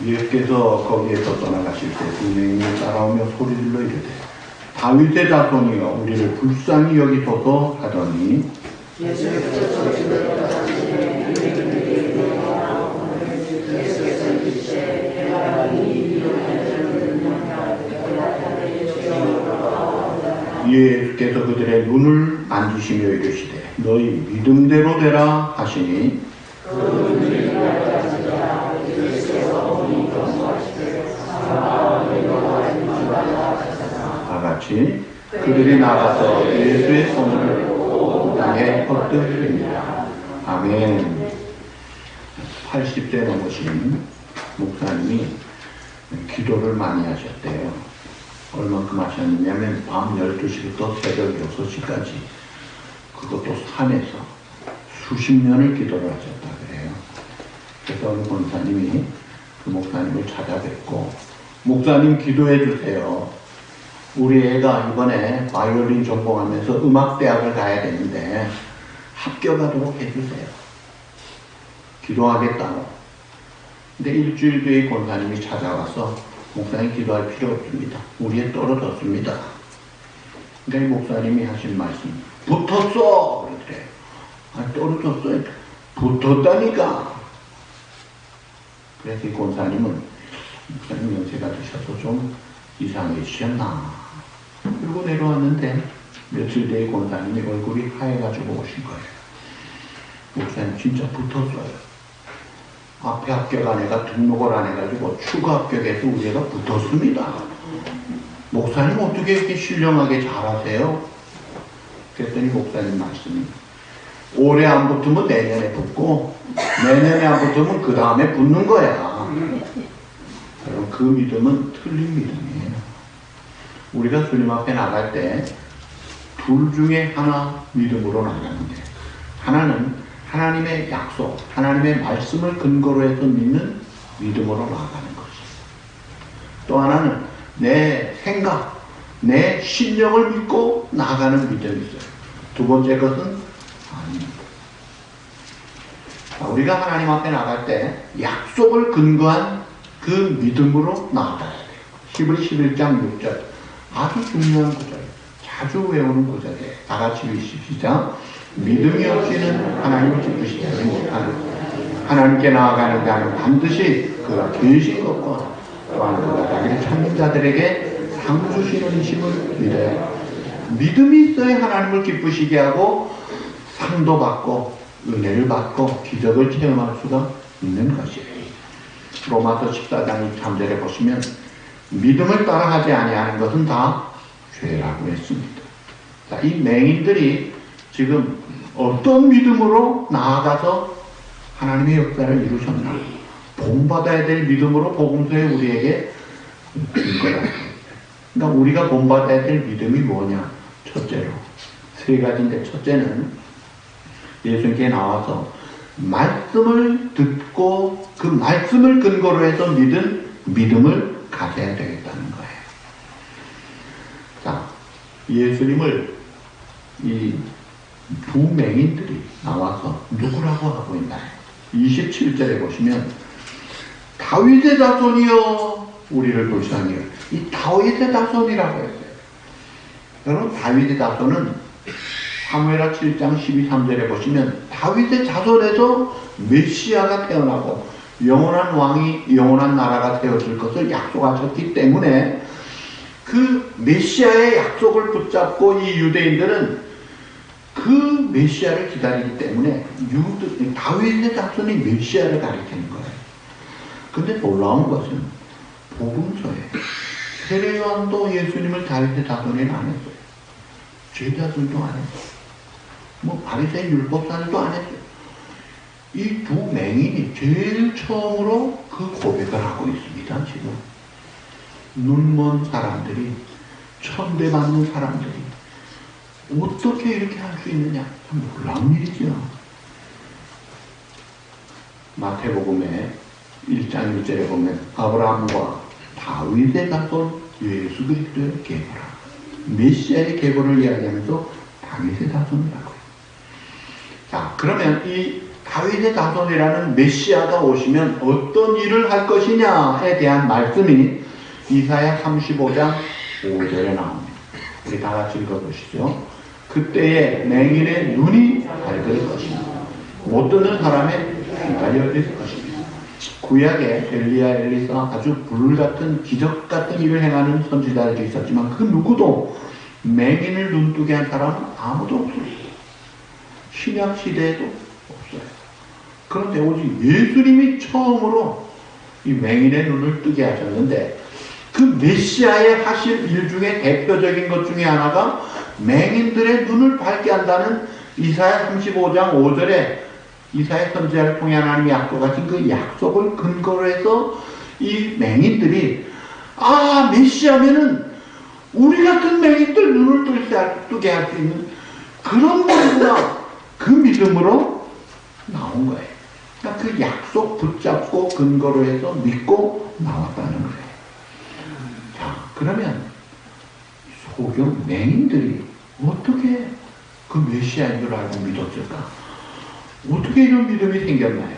예수께서 거기에서 떠나가실 때 두 명이 따라오며 소리질러 이르되 다윗의 자손이여 우리를 불쌍히 여기소서 하더니 예수께서 그들의 눈을 만지시며 이르시되 너희 믿음대로 되라 하시니 다같이 그들이 나가서 예수의 손을 땅에 엎드립니다. 아멘. 80대 넘으신 목사님이 기도를 많이 하셨대요. 얼만큼 하셨느냐면 밤 12시부터 새벽 6시까지 그것도 산에서 수십 년을 기도를 하셨다 그래요. 그래서 어느 권사님이 그 목사님을 찾아뵙고 목사님 기도해 주세요. 우리 애가 이번에 바이올린 전공하면서 음악대학을 가야 되는데 합격하도록 해주세요. 기도하겠다고. 근데 일주일 뒤에 권사님이 찾아와서 목사님 기도할 필요 없습니다. 우리 애 떨어졌습니다. 그러니까 이 목사님이 하신 말씀 붙었어! 그러더래요. 아니 떨어졌어요. 붙었다니까. 그래서 이 권사님은 목사님 연세가 드셔서 좀 이상해지셨나. 그리고 내려왔는데 며칠 뒤에 권사님이 얼굴이 하얘가지고 오신 거예요. 목사님 진짜 붙었어요. 앞에 합격한 애가 등록을 안 해가지고 추가 합격해서 우리 애가 붙었습니다. 목사님 어떻게 이렇게 신령하게 잘하세요? 그랬더니 목사님 말씀이 올해 안 붙으면 내년에 붙고 내년에 안 붙으면 그 다음에 붙는 거야. 여러분 그 믿음은 틀린 믿음이에요. 우리가 주님 앞에 나갈 때 둘 중에 하나 믿음으로 나가는데 하나는 하나님의 약속, 하나님의 말씀을 근거로 해서 믿는 믿음으로 나아가는 것이에요. 또 하나는 내 생각, 내 신령을 믿고 나아가는 믿음이 있어요. 두 번째 것은 아닙니다. 우리가 하나님 앞에 나갈 때 약속을 근거한 그 믿음으로 나아가야 돼요. 히브리 11장 6절 아주 중요한 구절이에요. 자주 외우는 구절이에요. 다 같이 읽읍시다. 믿음이 없이는 하나님을 기쁘시게 하지 못하는 하나님께 나아가는 자는 반드시 그가 계신 것과 또한 그가 자기를 찾는 자들에게 상 주시는 이심을 믿어야 믿음이 있어야 하나님을 기쁘시게 하고 상도 받고 은혜를 받고 기적을 체험할 수가 있는 것이에요. 로마서 14장 3절에 보시면 믿음을 따라하지 아니하는 것은 다 죄라고 했습니다. 자, 이 맹인들이 지금 어떤 믿음으로 나아가서 하나님의 역사를 이루셨나? 본받아야 될 믿음으로 복음서에 우리에게 준 거야. 그러니까 우리가 본받아야 될 믿음이 뭐냐? 첫째로 세 가지인데 첫째는 예수님께 나와서 말씀을 듣고 그 말씀을 근거로 해서 믿은 믿음을 가져야 되겠다는 거예요. 자, 예수님을 이 두 맹인들이 나와서 누구라고 하고 있나요? 27절에 보시면 다윗의 자손이여 우리를 불쌍히 여기소서. 이 다윗의 자손이라고 했어요. 여러분 다윗의 자손은 사무엘하 7장 12, 3절에 보시면 다윗의 자손에서 메시아가 태어나고 영원한 왕이 영원한 나라가 되었을 것을 약속하셨기 때문에 그 메시아의 약속을 붙잡고 이 유대인들은 그 메시아를 기다리기 때문에 다윗의 자손이 메시아를 가리키는 거예요. 근데 놀라운 것은 복음서에 세례요한도 예수님을 다윗의 자손에는 안 했어요. 제자들도 안 했어요. 뭐 바리새인 율법사들도 안 했어요. 이 두 맹인이 제일 처음으로 그 고백을 하고 있습니다. 지금 눈먼 사람들이 천대받는 사람들이 어떻게 이렇게 할 수 있느냐? 참 놀라운 일이죠. 마태복음에 1장 1절에 보면 아브라함과 다윗의 자손 예수 그리스도의 계보라. 메시아의 계보를 이야기하면서 다윗의 자손이라고 해요. 자, 그러면 이 다윗의 자손이라는 메시아가 오시면 어떤 일을 할 것이냐에 대한 말씀이 이사야 35장 5절에 나옵니다. 우리 다 같이 읽어보시죠. 그때에 맹인의 눈이 밝을 것이며 못 듣는 사람의 귀가 열릴 것이며 구약에 엘리야, 엘리사 아주 불같은 기적 같은 일을 행하는 선지자들도 있었지만 그 누구도 맹인을 눈뜨게 한 사람은 아무도 없습니다. 신약 시대에도 없어요. 그런데 오직 예수님이 처음으로 이 맹인의 눈을 뜨게 하셨는데 그 메시아의 하실 일 중에 대표적인 것 중에 하나가 맹인들의 눈을 밝게 한다는 이사야 35장 5절에 이사야 선지자를 통해 하나님이 약속하신 그 약속을 근거로 해서 이 맹인들이 메시아면은 우리 같은 맹인들 눈을 뜨게 할 수 있는 그런 분이구나. 그 믿음으로 나온 거예요. 그러니까 그 약속 붙잡고 근거로 해서 믿고 나왔다는 거예요. 자, 그러면 소경 맹인들이 어떻게 그 메시아인 줄 알고 믿었을까? 어떻게 이런 믿음이 생겼나요?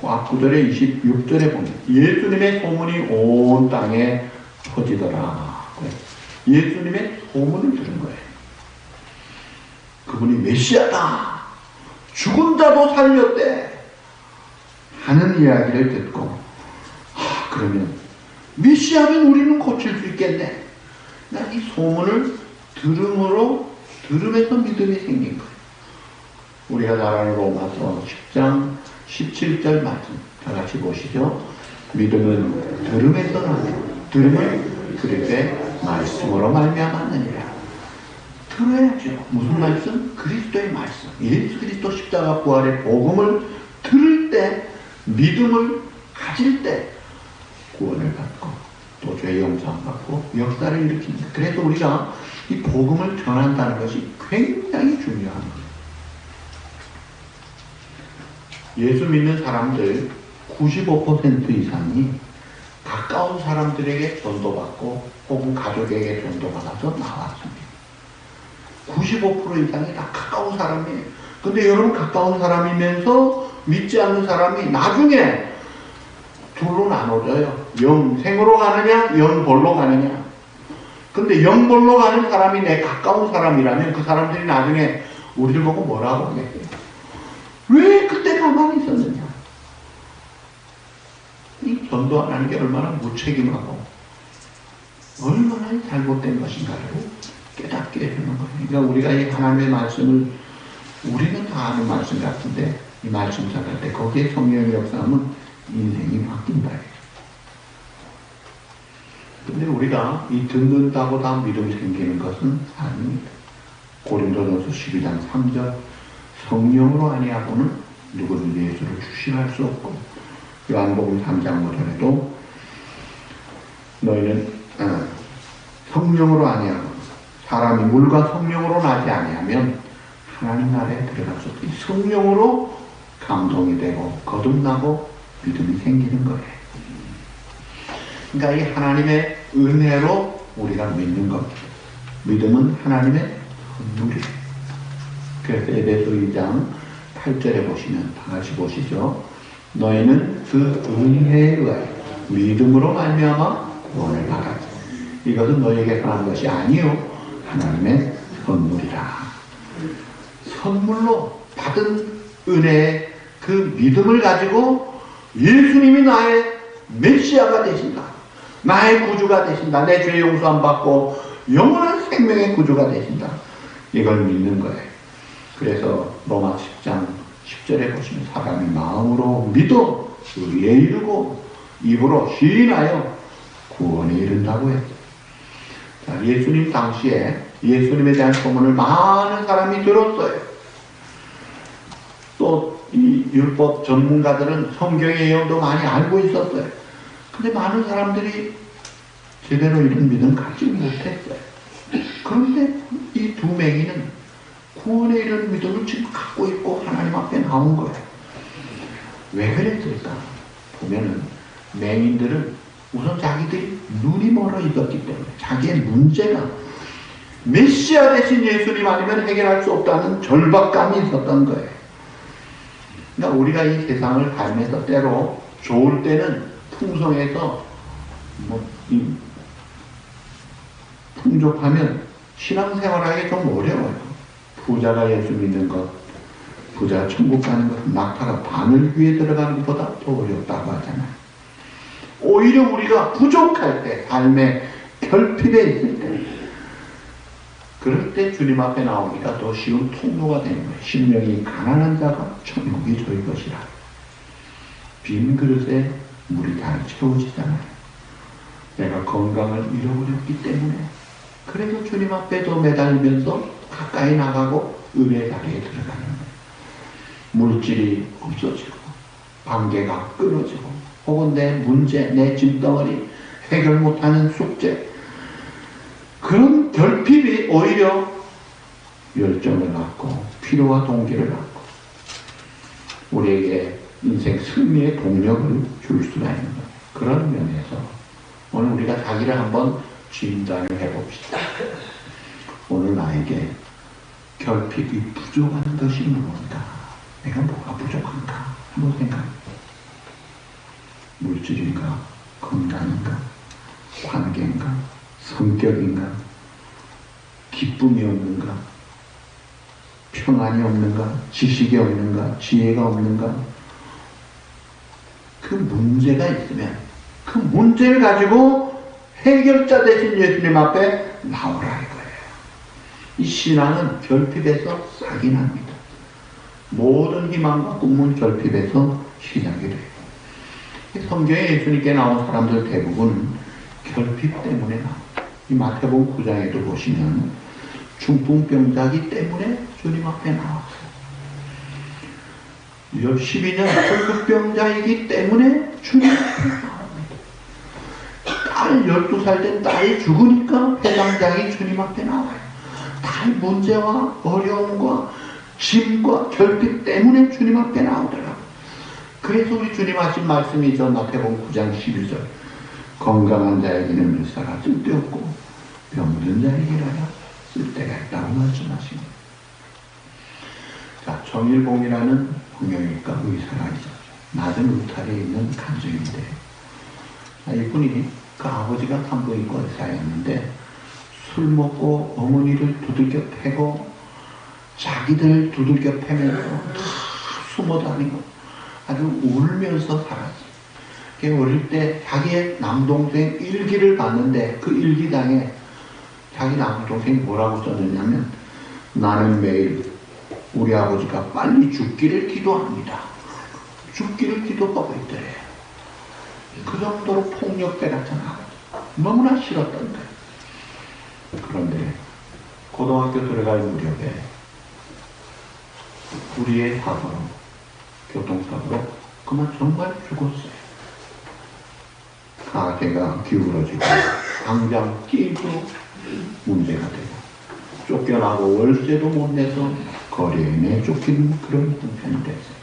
그 앞구절에 26절에 보면 예수님의 소문이 온 땅에 퍼지더라. 예수님의 소문을 들은 거예요. 그분이 메시아다. 죽은 자도 살렸대. 하는 이야기를 듣고 그러면 메시아면 우리는 고칠 수 있겠네. 난 이 소문을 들으면서 믿음이 생긴 거예요. 우리가 잘 아는 로마서 10장 17절 말씀 다 같이 보시죠. 믿음은 들음에서 나며 들음은 그리스도의 말씀으로 말미암았느니라. 들어야죠. 무슨 말씀? 그리스도의 말씀. 예수 그리스도 십자가 부활의 복음을 들을 때 믿음을 가질 때 구원을 받고 또 죄의 용서를 받고 역사를 일으킵니다. 그래서 우리가 이 복음을 전한다는 것이 굉장히 중요한 거예요. 예수 믿는 사람들 95% 이상이 가까운 사람들에게 전도받고 혹은 가족에게 전도받아서 나왔습니다. 95% 이상이 다 가까운 사람이에요. 근데 여러분 가까운 사람이면서 믿지 않는 사람이 나중에 둘로 나눠져요. 영생으로 가느냐 영벌로 가느냐. 근데 영벌로 가는 사람이 내 가까운 사람이라면 그 사람들이 나중에 우리를 보고 뭐라고 하겠어요? 왜 그때 가만히 있었느냐? 이 전도하는 게 얼마나 무책임하고 얼마나 잘못된 것인가를 깨닫게 해주는 거예요. 그러니까 우리가 이 하나님의 말씀을 우리는 다 아는 말씀 같은데 이 말씀 전할 때 거기에 성령의 역사하면 인생이 바뀐다. 근데 우리가 이 듣는다고 다 믿음이 생기는 것은 아닙니다. 고린도전서 12장 3절 성령으로 아니하고는 누구든 예수를 주시할 수 없고 요한복음 3장 5절에도 너희는 성령으로 아니하고 사람이 물과 성령으로 나지 아니하면 하나님 나라에 들어갈 수 없고 성령으로 감동이 되고 거듭나고 믿음이 생기는 거예요. 그러니까 이 하나님의 은혜로 우리가 믿는 겁니다. 믿음은 하나님의 선물이에요. 그래서 에베소 2장 8절에 보시면 다 같이 보시죠. 너희는 그 은혜에 의하여 믿음으로 말미암아 구원을 받았지. 이것은 너희에게 관한 것이 아니요 하나님의 선물이라. 선물로 받은 은혜의 그 믿음을 가지고 예수님이 나의 메시아가 되신다. 나의 구주가 되신다. 내 죄 용서함 받고 영원한 생명의 구주가 되신다. 이걸 믿는 거예요. 그래서 로마 10장 10절에 보시면 사람이 마음으로 믿어 의에 이르고 입으로 시인하여 구원에 이른다고 했어요. 자, 예수님 당시에 예수님에 대한 소문을 많은 사람이 들었어요. 또 이 율법 전문가들은 성경의 내용도 많이 알고 있었어요. 근데 많은 사람들이 제대로 이런 믿음 갖지 못했어요. 그런데 이 두 맹인은 구원의 이런 믿음을 지금 갖고 있고 하나님 앞에 나온 거예요. 왜 그랬을까? 보면은 맹인들은 우선 자기들이 눈이 멀어 있었기 때문에 자기의 문제가 메시아 대신 예수님 아니면 해결할 수 없다는 절박감이 있었던 거예요. 그러니까 우리가 이 세상을 살면서 때로 좋을 때는 풍성해서 풍족하면 신앙생활하기 좀 어려워요. 부자가 예수 믿는 것, 부자가 천국 가는 것, 낙타가 바늘귀에 들어가는 것보다 더 어렵다고 하잖아요. 오히려 우리가 부족할 때, 삶의 결핍에 있을 때, 그럴 때 주님 앞에 나오기가 더 쉬운 통로가 되는 거예요. 심령이 가난한 자가 천국이 저희 것이라. 빈 그릇에 물이 잘 채워지잖아요. 내가 건강을 잃어버렸기 때문에 그래서 주님 앞에도 매달리면서 가까이 나가고 은혜 자리에 들어가는 거예요. 물질이 없어지고 관계가 끊어지고 혹은 내 문제, 내 짐덩어리 해결 못하는 숙제, 그런 결핍이 오히려 열정을 갖고 필요와 동기를 갖고 우리에게 인생 승리의 동력을 줄 수가 있는 거예요. 그런 면에서 오늘 우리가 자기를 한번 진단을 해봅시다. 오늘 나에게 결핍이 부족한 것이 무엇인가? 내가 뭐가 부족한가? 한번 생각해보세요. 물질인가? 건강인가? 관계인가? 성격인가? 기쁨이 없는가? 평안이 없는가? 지식이 없는가? 지혜가 없는가? 그 문제가 있으면 그 문제를 가지고 해결자 되신 예수님 앞에 나오라 이거예요. 이 신앙은 결핍에서 싹이 납니다. 모든 희망과 꿈은 결핍에서 시작이 돼요. 성경에 예수님께 나온 사람들 대부분 결핍 때문에 나옵니다. 이 마태복음 9장에도 보시면 중풍병자이기 때문에 주님 앞에 나왔어요. 12년 혈루병자이기 때문에 주님 앞에 나옵니다. 딸 12살 된 딸이 죽으니까 회당장이 주님 앞에 나와요. 딸 문제와 어려움과 짐과 결핍 때문에 주님 앞에 나오더라고요. 그래서 우리 주님 하신 말씀이죠. 마태복음 9장 12절. 건강한 자에게는 물사가 쓸데없고 병든 자에게라야 쓸데가 있다고 말씀하십니다. 자, 정일봉이라는 성형외과 의사가 있었죠. 낮은 울타리에 있는 간증인데 이분이 그 아버지가 산부인과 의사였는데 술 먹고 어머니를 두들겨 패고 자기들 두들겨 패면서 다 숨어 다니고 아주 울면서 살았어요. 어릴 때 자기의 남동생 일기를 봤는데 그 일기장에 자기 남동생이 뭐라고 썼느냐면 나는 매일 우리 아버지가 빨리 죽기를 기도합니다. 죽기를 기도하고 있더래요. 그 정도로 폭력배같잖아. 너무나 싫었던 거예요. 그런데 고등학교 들어갈 무렵에 우리의 사고로, 교통사고로 그만 정말 죽었어요. 가게가 기울어지고 당장 끼도 문제가 되고 쫓겨나고 월세도 못 내서 거리에 내쫓기는 그런 형편이 됐어요.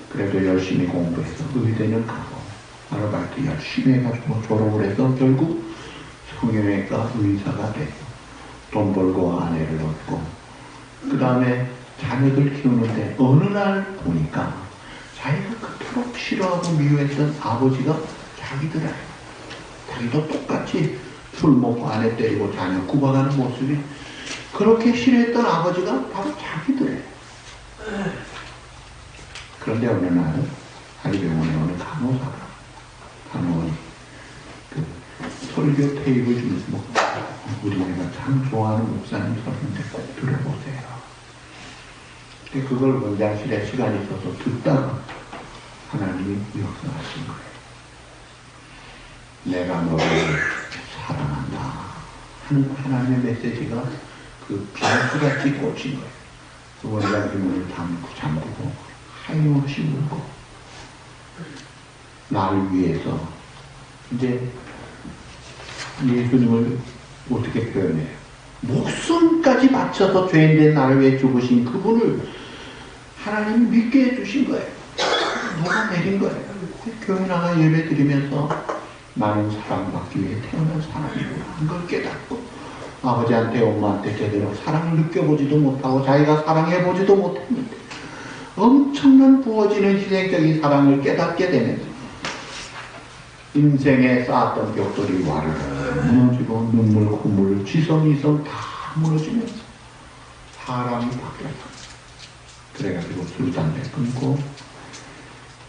그래도 열심히 공부해서 의대는 가고 아르바이트 열심히 해가지고 졸업을 해서 결국 성형외과 의사가 되고 돈 벌고 아내를 얻고 그 다음에 자녀들 키우는데 어느 날 보니까 자기가 그토록 싫어하고 미워했던 아버지가 자기더라요. 자기도 똑같이 술 먹고 아내 때리고 자녀 구박하는 모습이 그렇게 싫어했던 아버지가 바로 자기더래요. 그런데 어느 날 한의병원에 오는 간호원이 그 설교 테이블 주면서 우리가 참 좋아하는 목사님 설교인데 꼭 들어보세요. 그걸 원장실에 시간이 있어서 듣다가 하나님이 역사하신 거예요. 내가 너를 사랑한다 하는 하나님의 메시지가 그 비수같이 꽂힌 거예요. 그 원장이 문을 잠그고 하염없이 울고 나를 위해서 이제 예수님을 어떻게 표현해요? 목숨까지 바쳐서 죄인된 나를 위해 죽으신 그분을 하나님이 믿게 해주신 거예요. 누가 내린 거예요. 교회 나가 예배 드리면서 나는 사랑받기 위해 태어난 사람이구나 그걸 깨닫고 아버지한테 엄마한테 제대로 사랑을 느껴보지도 못하고 자기가 사랑해보지도 못했는데 엄청난 부어지는 희생적인 사랑을 깨닫게 되면서 인생에 쌓았던 벽돌이 와르르 무너지고 눈물, 콧물, 지성이성 다 무너지면서 사람이 바뀌었어. 그래가지고 술, 담배 끊고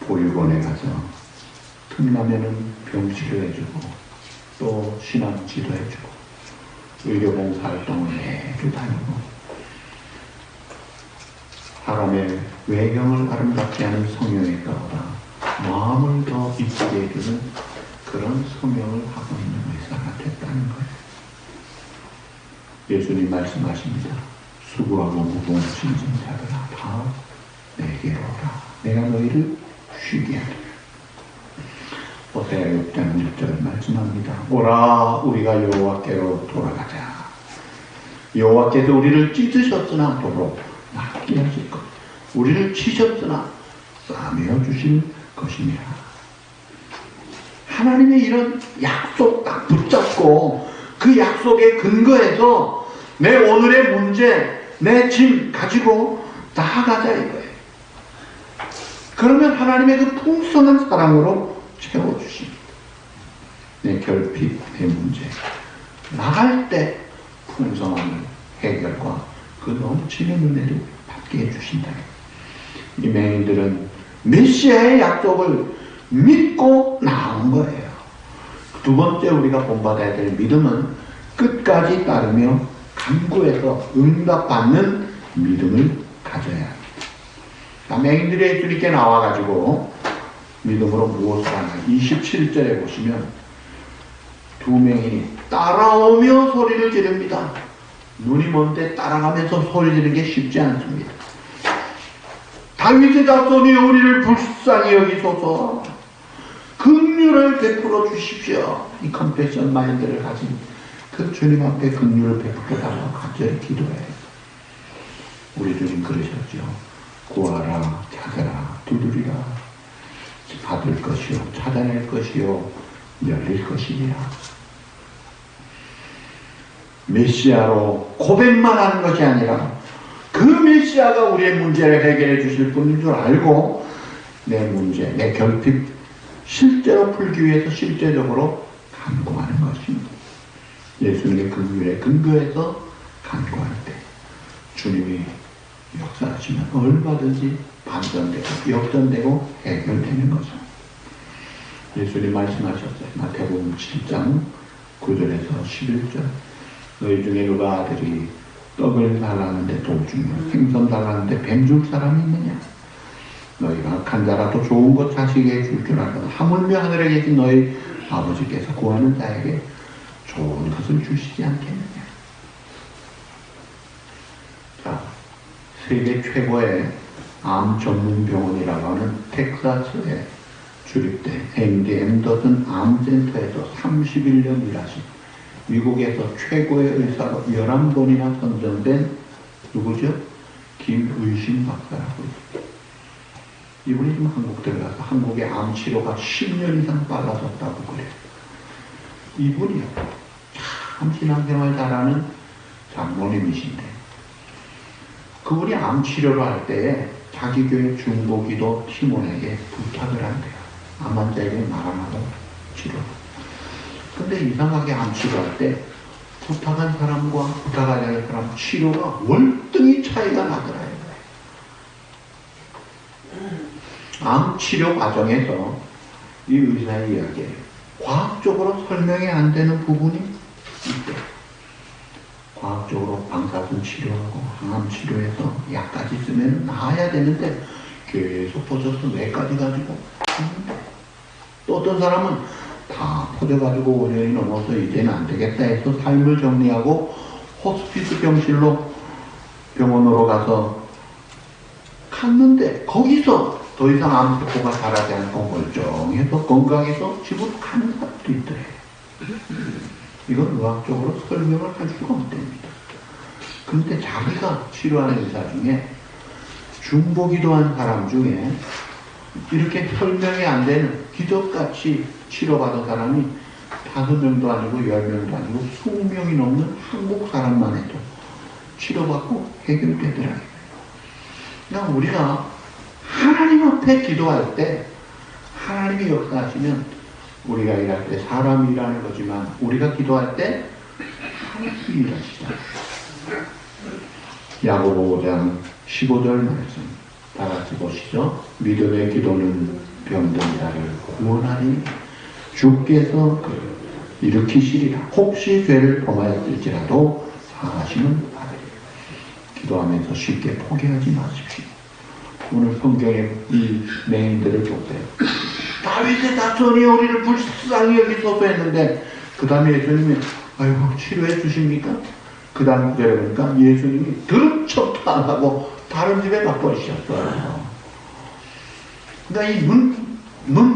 보육원에 가서 틈나면은 병 치료해주고 또 신앙 지도해주고 의료봉사활동을 매주 다니고 사람의 외형을 아름답게 하는 성형외과보다 마음을 더 이쁘게 해주는 그런 성형을 하고 있는 의사가 됐다는 거예요. 예수님 말씀하십니다. 수고하고 무거운 짐진 자들아 다 내게로 오라. 내가 너희를 쉬게 하리라. 호세아 6장 1절 말씀합니다. 오라 우리가 여호와께로 돌아가자. 여호와께서 우리를 찢으셨으나 도로 낫게 하실 것. 우리를 치셨으나 싸매어 주실 것이니라. 하나님의 이런 약속 딱 붙잡고 그 약속에 근거해서 내 오늘의 문제, 내 짐 가지고 나아가자 이거예요. 그러면 하나님의 그 풍성한 사랑으로 채워주십니다. 내 결핍, 내 문제 나갈 때 풍성한 해결과 그 넘치는 은혜를 받게 해주신다. 이 맹인들은 메시아의 약속을 믿고 나온 거예요. 두 번째 우리가 본받아야 될 믿음은 끝까지 따르며 간구해서 응답받는 믿음을 가져야 합니다. 맹인들이 예수님께 나와가지고 믿음으로 무엇을 하나 27절에 보시면 두 맹인이 따라오며 소리를 지릅니다. 눈이 먼데 따라가면서 소리 지르는 게 쉽지 않습니다. 다윗의 자손이여 우리를 불쌍히 여기소서. 긍휼을 베풀어 주십시오. 이 컴패션 마인드를 가진 그 주님 앞에 긍휼을 베풀어 달라고 간절히 기도해요. 우리 주님 그러셨죠. 구하라 찾아라 두드리라 받을 것이요 찾아낼 것이요 열릴 것이니라. 메시아로 고백만 하는 것이 아니라 그 메시아가 우리의 문제를 해결해 주실 분인 줄 알고 내 문제, 내 결핍 실제로 풀기 위해서 실제적으로 간구하는 것입니다. 예수님의 긍휼에 근거해서 간구할 때 주님이 역사하시면 얼마든지 반전되고 역전되고 해결되는 거죠. 예수님 말씀하셨어요. 마태복음 7장 9절에서 11절 너희 중에 누가 아들이 떡을 달라는데 돌 주면 생선 달라는데 뱀 줄 사람이 있느냐? 너희가 악한 자라도 좋은 것 자식에게 줄 줄 알거든 하물며 하늘에 계신 너희 아버지께서 구하는 자에게 좋은 것을 주시지 않겠느냐? 자, 세계 최고의 암 전문 병원이라고 하는 텍사스에 주립된 MD 앤더슨 암센터에서 31년 일하신 미국에서 최고의 의사로 11번이나 선정된 누구죠? 김의심 박사라고 있습니다. 이분이 지금 한국 들어가서 한국의 암 치료가 10년 이상 빨라졌다고 그래요. 이분이요. 참 신앙생활 잘하는 장로님이신데 그분이 암 치료를 할 때에 자기 교회 중보기도 팀원에게 부탁을 한대요. 암 환자에게 말 안 하고 치료. 근데 이상하게 암 치료할 때 부탁한 사람과 부탁하지 않은 사람 치료가 월등히 차이가 나더라고요. 암 치료 과정에서 이 의사의 이야기에 과학적으로 설명이 안 되는 부분이 있대. 과학적으로 방사선 치료하고 항암 치료해서 약까지 쓰면 나아야 되는데 계속 퍼져서 뇌까지 가지고 또 어떤 사람은 다 퍼져가지고 5년이 넘어서 이제는 안 되겠다 해서 삶을 정리하고 호스피스 병실로 병원으로 가서 갔는데 거기서 더 이상 암세포가 자라지 않고 멀쩡해서 건강해서 집으로 가는 사람도 있더래. 이건 의학적으로 설명을 할 수가 없답니다. 그런데 자기가 치료하는 의사 중에 중보기도한 사람 중에 이렇게 설명이 안 되는 기적같이 치료받은 사람이 5명도 아니고 10명도 아니고 20명이 넘는 한국 사람만 해도 치료받고 해결되더라고요. 그냥 우리가 하나님 앞에 기도할 때 하나님이 역사하시면 우리가 일할 때 사람이 일하는 거지만 우리가 기도할 때 하나님이 일하시죠. 야고보 5장 15절 말씀 다 같이 보시죠. 믿음의 기도는 병든 자를 구원하니 주께서 그를 일으키시리라. 혹시 죄를 범하였을지라도 사하심은 받으리라. 기도하면서 쉽게 포기하지 마십시오. 오늘 성경에 이 내용들을 보세요. 다윗의 자손이 우리를 불쌍히 여기소서 했는데 그 다음에 예수님이 아이고 치료해 주십니까? 그 다음 구절에 보니까 예수님이 들은 척도 안 하고 다른 집에 가버리셨어요. 그러니까 이 눈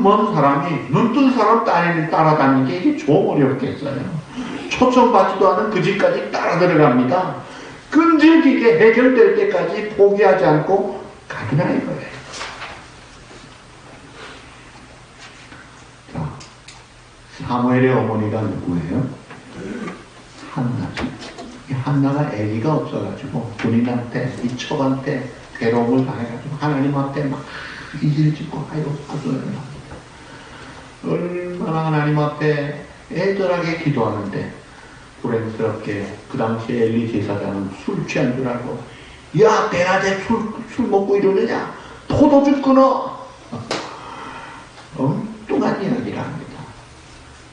먼 사람이 눈뜬 사람 따라다니는 게 이게 좀 어렵겠어요. 초청받지도 않은 그 집까지 따라 들어갑니다. 끈질기게 해결될 때까지 포기하지 않고 가기나 이거예요. 자, 사무엘의 어머니가 누구예요? 한나죠. 이 한나가 아기가 없어가지고 군인한테 이 첩한테 괴로움을 당해가지고 하나님 앞에 막 이질 짓고 하소연을 합니다. 얼마나 하나님 앞에 애절하게 기도하는데 불행스럽게 그 당시에 엘리 제사장은 술 취한 줄 알고 야 대낮에 술 먹고 이러느냐 포도주 끊어 엉뚱한 이야기를 합니다.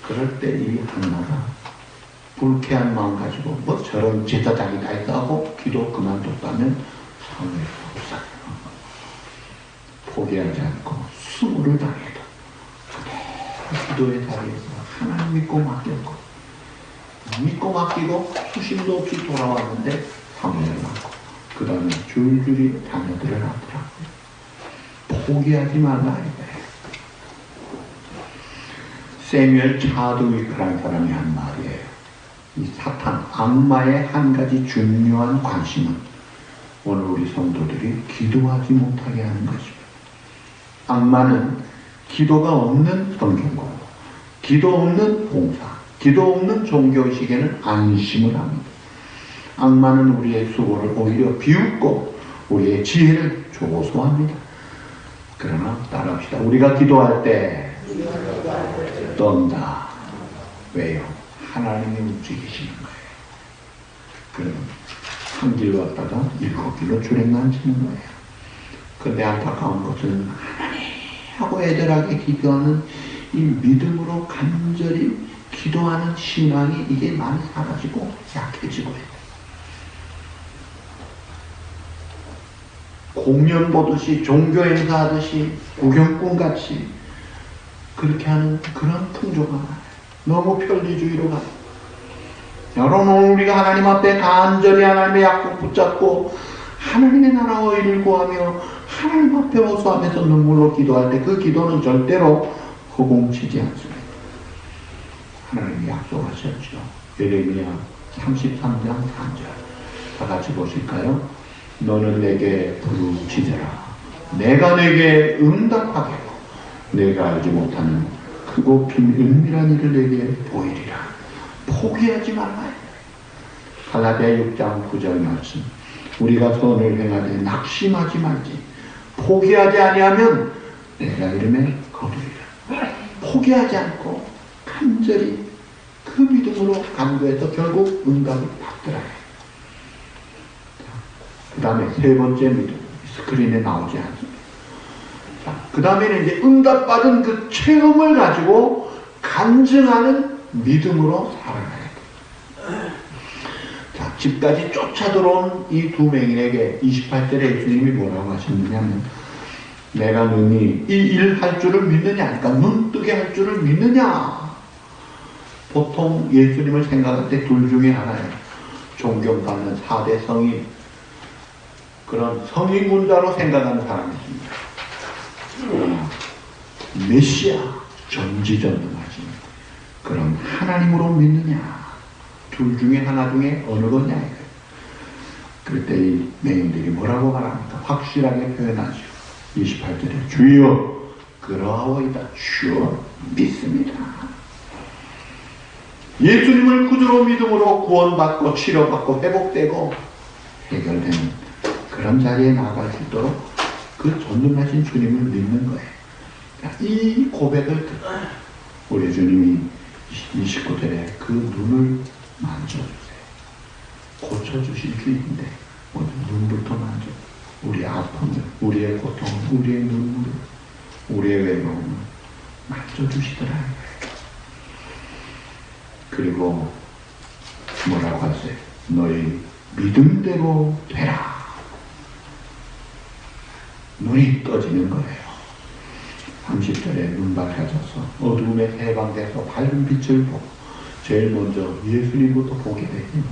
그럴 때 이 한나가 불쾌한 마음 가지고 뭐 저런 제사장이 다 있다고 기도 그만뒀다면 사무엘이 없어요. 포기하지 않고 수모를 당해도 기도의 자리에서 하나님 믿고 맡기고 수심도 없이 돌아왔는데 사무엘을 낳고 그 다음에 줄줄이 자녀들을 낳더라고요. 포기하지 말라 이거예요. 세뮤엘 차드윅이라는 사람이 한 말이에요. 이 사탄, 악마의 한 가지 중요한 관심은 오늘 우리 성도들이 기도하지 못하게 하는 것입니다. 악마는 기도가 없는 성경공부, 기도 없는 봉사, 기도 없는 종교의식에는 안심을 합니다. 악마는 우리의 수고를 오히려 비웃고 우리의 지혜를 조소합니다. 그러나 따라합시다. 우리가 기도할 때 떤다. 왜요? 하나님이 움직이시는 거예요. 그럼 한 길 왔다가 7길로 주랭만 치는 거예요. 그런데 안타까운 것은 하나님 하고 애절하게 기도하는 이 믿음으로 간절히 기도하는 신앙이 이게 많이 사라지고 약해지고 해요. 공연 보듯이 종교 행사하듯이 구경꾼같이 그렇게 하는 그런 풍조가 많아요. 너무 편리주의로 가요. 여러분 우리가 하나님 앞에 간절히 하나님의 약속 붙잡고 하나님의 나라와 의를 구하며 하나님 앞에 호소하면서 눈물로 기도할 때 그 기도는 절대로 허공치지 않습니다. 하나님이 약속하셨죠. 예레미야 33장 3절 다 같이 보실까요? 너는 내게 부르짖으라. 내가 내게 응답하겠고 내가 알지 못하는 크고 은밀한 일을 내게 보이리라. 포기하지 말라. 갈라디아 6장 9절 말씀. 우리가 선을 행하되 낙심하지 말지. 포기하지 아니하면 내가 이름에 거두리라. 포기하지 않고 간절히 그 믿음으로 간구해서 결국 응답을 받더라. 그 다음에 세 번째 믿음. 스크린에 나오지 않습니다. 그 다음에는 이제 응답받은 그 체험을 가지고 간증하는 믿음으로 살아가야 돼요. 자, 집까지 쫓아 들어온 이 두 맹인에게 28절에 예수님이 뭐라고 하셨느냐면 내가 너니 이 일 할 줄을 믿느냐? 그러니까 눈 뜨게 할 줄을 믿느냐? 보통 예수님을 생각할 때 둘 중에 하나예요. 존경받는 4대 성인, 그런 성인군자로 생각하는 사람이 있습니다. 메시아, 전지전능하신 그런 하나님으로 믿느냐? 둘 중에 하나 중에 어느 거냐? 그럴 때 이 맹인들이 뭐라고 말합니까? 확실하게 표현하죠. 28절에 주여 그러하오이다. 주여 믿습니다. 예수님을 구주로 믿음으로 구원받고 치료받고 회복되고 해결되는 그런 자리에 나아갈 수 있도록 그 전능하신 주님을 믿는 거예요. 이 고백을 우리 주님이 이 식구들의 그 눈을 만져주세요. 고쳐주실 주인데 눈부터 만져. 우리의 아픔을, 우리의 고통을, 우리의 눈물을, 우리의 외로움을 만져주시더라는 거예요. 그리고 뭐라고 하세요? 너희 믿음대로 되라. 눈이 떠지는 거예요. 30절에 눈 밝아져서 어두움에 해방돼서 밝은 빛을 보고 제일 먼저 예수님부터 보게 되니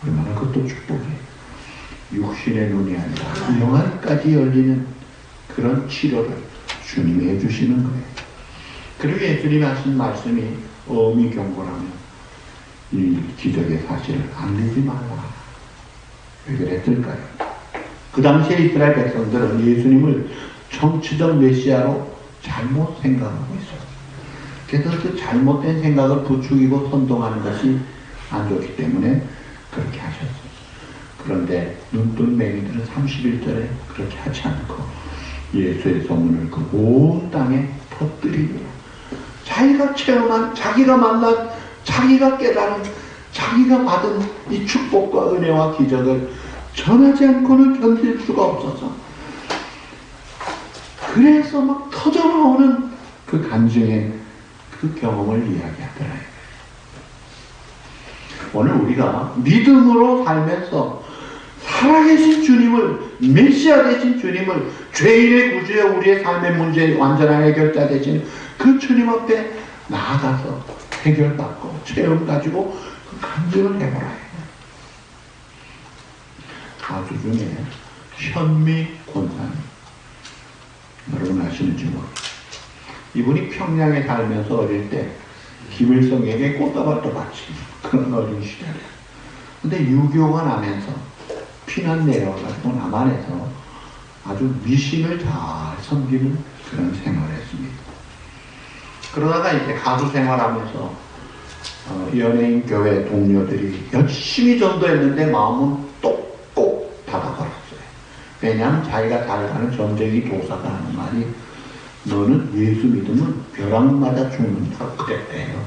얼마나 그것도 축복이에요. 육신의 눈이 아니라 영안까지 열리는 그런 치료를 주님이 해주시는 거예요. 그리고 예수님이 하신 말씀이 어미 경고라면 이 기적의 사실을 알리지 말라. 왜 그랬을까요? 그 당시에 이스라엘 백성들은 예수님을 정치적 메시아로 잘못 생각하고 있어요. 그래서 그 잘못된 생각을 부추기고 선동하는 것이 안 좋기 때문에 그렇게 하셨어요. 그런데 눈뜬 맹인들은 31절에 그렇게 하지 않고 예수의 소문을 그 온 땅에 퍼뜨리고 자기가 체험한, 자기가 만난, 자기가 깨달은, 자기가 받은 이 축복과 은혜와 기적을 전하지 않고는 견딜 수가 없어서 그래서 막 터져나오는 그 간증의 그 경험을 이야기하더라고요. 오늘 우리가 믿음으로 살면서 살아계신 주님을, 메시아 되신 주님을, 죄인의 구주여 우리의 삶의 문제의 완전한 해결자 되신 그 주님 앞에 나아가서 해결받고 체험 가지고 그 간증을 해보라 해요. 가수 중에 현미 권사님, 여러분 아시는지 모르겠어요. 이분이 평양에 살면서 어릴 때 김일성에게 꽃다발도 바친 그런 어린 시절이에요. 근데 6.25가 나면서 피난 내려가지고 남한에서 아주 미신을 잘 섬기는 그런 생활을 했습니다. 그러다가 이제 가수 생활하면서 연예인 교회 동료들이 열심히 전도했는데 마음은 똑꼭 닫아버렸어요. 왜냐하면 자기가 잘 가는 전쟁이 도사가 하는 말이 너는 예수 믿으면 벼락 맞아 죽는다고 그랬대요.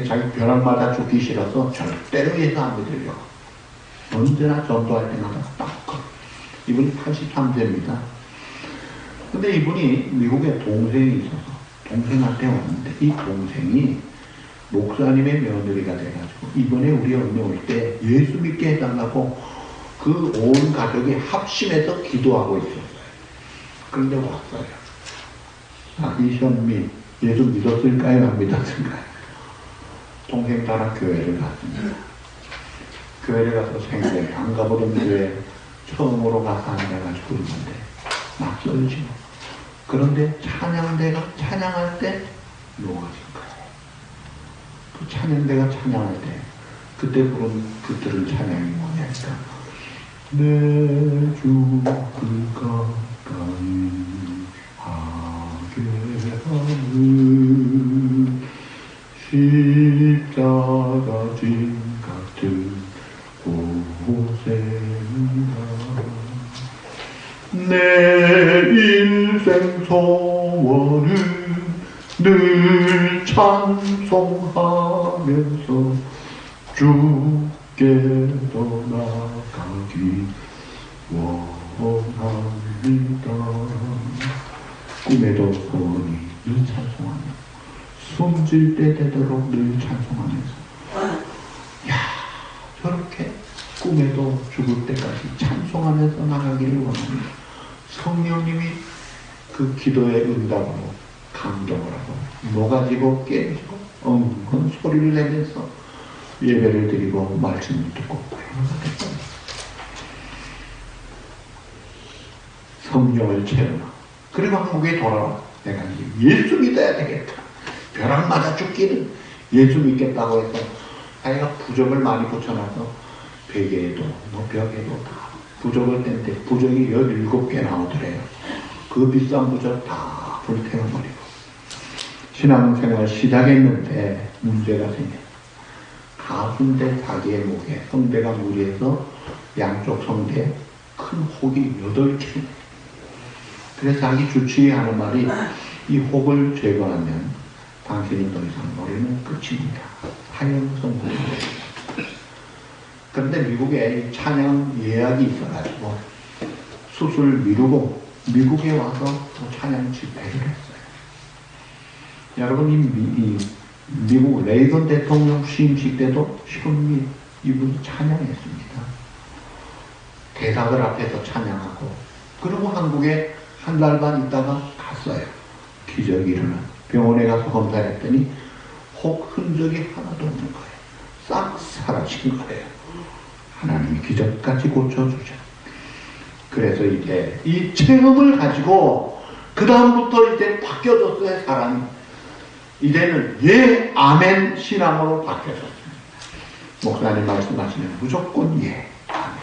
자기 벼락 맞아 죽기 싫어서 절대로 예수 안 믿으려고 언제나 전도할 때마다 딱 이분이 83세입니다. 근데 이분이 미국에 동생이 있어서 동생한테 왔는데 이 동생이 목사님의 며느리가 돼가지고 이번에 우리 언니 올 때 예수 믿게 해달라고 그 온 가족이 합심해서 기도하고 있었어요. 그런데 왔어요. 이 현미 예수 믿었을까요? 안 믿었을까요? 동생 따라 교회를 갔습니다. 교회를 가서 생전에 안 가보던 교회 처음으로 가서 앉아가지고 있는데 낯설지 뭐. 그런데 찬양대가 찬양할 때 녹아진 거예요. 그 찬양대가 찬양할 때 그때 부른 그 들은 찬양이 뭐냐니까 내 주 그 가까이 하게 하는 십자가 진 같은 고생이다. 내 인생 소원은 늘 찬송하면서 주께 떠나가기 원합니다. 꿈에도 소원이 늘 찬송하며 숨질 때 되도록 늘 찬송하면서 야 저렇게 꿈에도 죽을 때까지 찬송하면서 나가기를 원합니다. 성령님이 그 기도의 응답으로 감동을 하고 녹아지고 깨지고 엉엉 소리를 내면서 예배를 드리고 말씀을 듣고 성령을 체험하고 그리고 한국에 돌아와 내가 예수 믿어야 되겠다. 벼락 맞아 죽기는 예수 믿겠다고 해서 자기가 부적을 많이 붙여놔서 베개에도 뭐 벽에도 다 부적을 뗀데 부적이 17개 나오더래요. 그 비싼 부적 다 불태워버리고 신앙생활 시작했는데 문제가 생겨. 가운데 자기의 목에 성대가 무리해서 양쪽 성대에 큰 혹이 8개. 그래서 자기 주치의하는 말이 이 혹을 제거하면 당신이 더 이상 노래는 끝입니다. 하영성공입니다. 그런데 미국에 찬양 예약이 있어가지고 수술 미루고 미국에 와서 또 찬양 집회를 했어요. 여러분 이 미국 레이건 대통령 취임식 때도 지금 이분이 찬양했습니다. 대사들 앞에서 찬양하고 그리고 한국에 한 달 반 있다가 갔어요. 기적이 일어나 병원에 가서 검사했더니 혹 흔적이 하나도 없는 거예요. 싹 사라진 거예요. 하나님이 기적같이 고쳐주죠. 그래서 이제 이 체험을 가지고 그 다음부터 이제 바뀌어졌어요. 사람이 이제는 예 아멘 신앙으로 바뀌어졌습니다. 목사님 말씀하시면 무조건 예 아멘.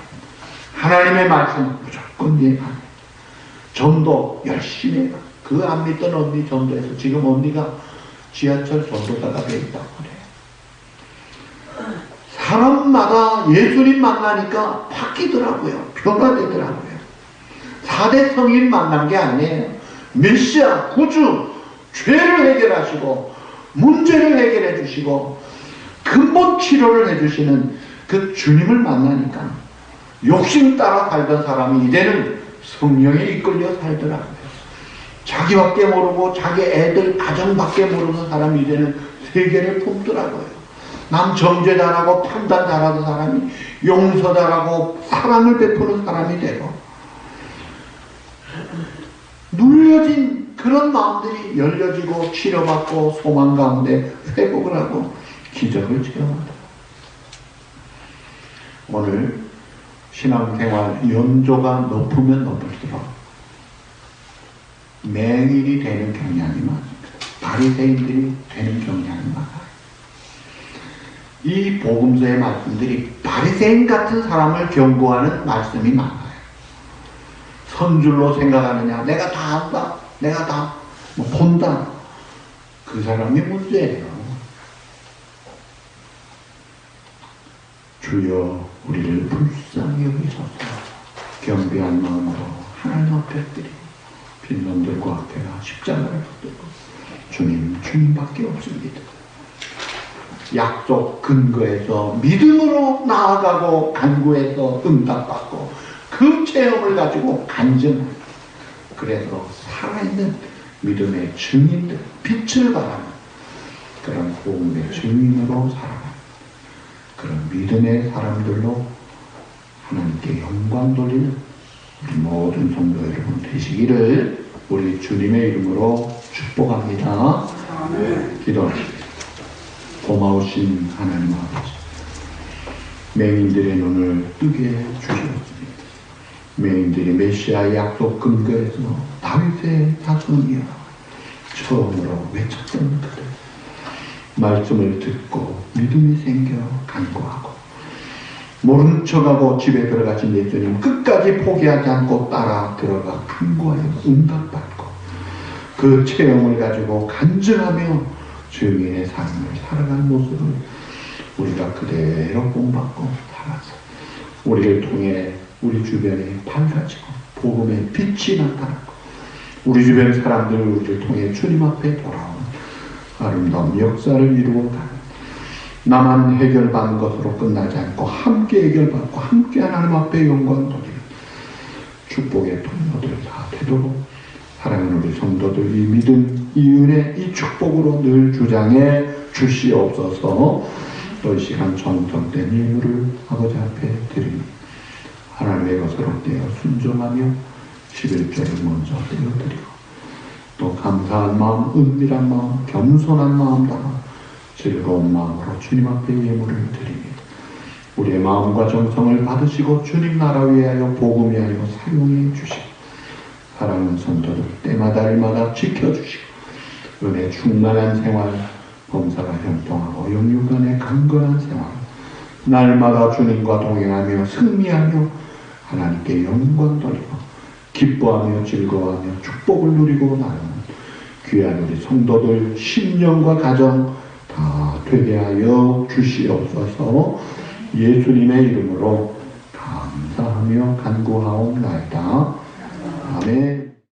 하나님의 말씀 무조건 예 아멘. 전도 열심히 해요. 그 안 믿던 언니 전도해서 지금 언니가 지하철 전도사가 돼 있다고 그래요. 사람마다 예수님 만나니까 바뀌더라고요. 변화되더라고요. 4대 성인 만난 게 아니에요. 메시아, 구주, 죄를 해결하시고 문제를 해결해 주시고 근본 치료를 해주시는 그 주님을 만나니까 욕심 따라 살던 사람이 이제는 성령에 이끌려 살더라고요. 자기밖에 모르고 자기 애들 가정밖에 모르는 사람이 이제는 세계를 품더라고요. 남 정죄 잘하고 판단 잘하는 사람이 용서 잘하고 사랑을 베푸는 사람이 되고 눌려진 그런 마음들이 열려지고 치료받고 소망 가운데 회복을 하고 기적을 체험하다. 오늘 신앙생활 연조가 높으면 높을수록 맹인이 되는 경향이 많습니다. 바리새인들이 되는 경향이 많아요. 이 복음서의 말씀들이 바리새인 같은 사람을 경고하는 말씀이 많아요. 선줄로 생각하느냐, 내가 다 안다, 내가 다 본다. 그 사람이 문제예요. 주여 우리를 불쌍히 여기소서. 겸비한 마음으로 하나님 앞에 드리고 빈놈들과 앞에가 십자가를 붙들고 주님, 주님밖에 없습니다. 약속 근거에서 믿음으로 나아가고 간구해서 응답받고 그 체험을 가지고 간증하고 그래서 살아있는 믿음의 증인들, 빛을 발하는 그런 복음의 증인으로 살아가는 그런 믿음의 사람들로 하나님께 영광 돌리는 우리 모든 성도 여러분 되시기를 우리 주님의 이름으로 축복합니다. 기도하십시오. 고마우신 하나님 아버지, 맹인들의 눈을 뜨게 주셨습니다. 맹인들이 메시아의 약속 근거에서 다윗의 자손이여 처음으로 외쳤던 그들 말씀을 듣고 믿음이 생겨 간구하고 모른 척하고 집에 들어가신 예수님 끝까지 포기하지 않고 따라 들어가 간구하여 응답받고 그 체험을 가지고 간증하며 주님의 삶을 살아가는 모습을 우리가 그대로 본받고 살아서 우리를 통해 우리 주변에 밝아지고 복음의 빛이 나타나고 우리 주변 사람들 우리를 통해 주님 앞에 돌아오는 아름다운 역사를 이루어가는 나만 해결받는 것으로 끝나지 않고 함께 해결받고 함께 하나님 앞에 영광 돌리는 축복의 통로들 다 되도록 사랑하는 우리 성도들 이 믿음, 이 은혜, 이 축복으로 늘 주장해 주시옵소서. 또 이 시간 정성된 예물을 아버지 앞에 드리니 하나님의 것으로 떼어 순종하며 11조를 먼저 떼어드리고 또 감사한 마음, 은밀한 마음, 겸손한 마음 담아 즐거운 마음으로 주님 앞에 예물을 드립니다. 우리의 마음과 정성을 받으시고 주님 나라 위하여 복음 위하여 사용해 주시고 사랑하는 성도들 때마다 일마다 지켜주시고 은혜 충만한 생활, 범사가 형통하고 영육간의 강건한 생활 날마다 주님과 동행하며 승리하며 하나님께 영광 돌리고 기뻐하며 즐거워하며 축복을 누리고 나누는 귀한 우리 성도들 심령과 가정 다 되게 하여 주시옵소서. 예수님의 이름으로 감사하며 간구하옵나이다. 아멘.